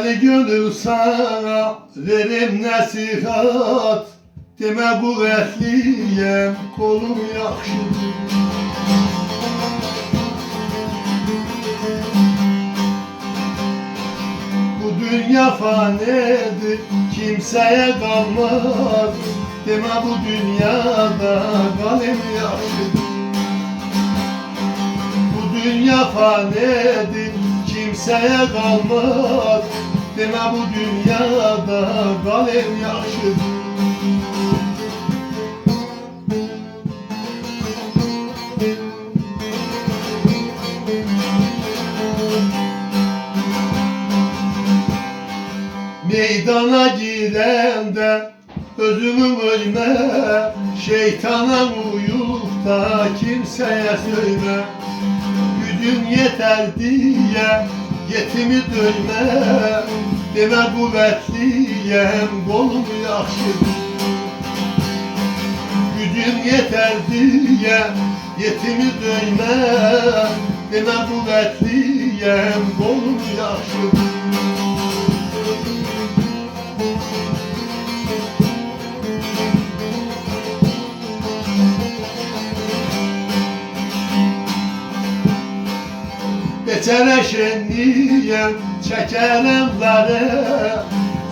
Deli gönül sana verim nəsihat, demə qüvvətliyəm, qolum yaxşıdır. Bu dünya fanidir, kimsəyə qalmaz, demə bu dünyada qalım yaxşıdır. Bu dünya fanidir, kimsəyə qalmaz, demə bu dünyada qalım yaxşıdır. Meydana girəndə özümü ölmə, şeytana uyub da kimsəyə söymə. Gücüm yetər deyə yetimi döymə, demə qüvvətliyəm, qolum yaxşıdır. Gücüm yetər deyə yetimi döymə, demə qüvvətliyəm, qolum yaxşıdır. Beçərə şenliyəm, çəkərəm zarı,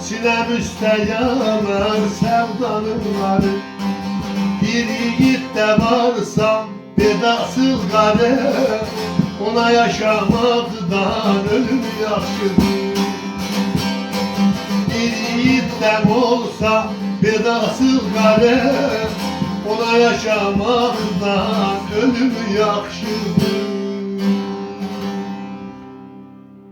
sinəm üstə yanar sevdanın varı. Bir yiğit də varsa vedasız qarı, ona yaşamaqdan ölüm yaxşıdır. Bir yiğit də olsa vedasız qarı, ona yaşamaqdan ölüm yaxşıdır.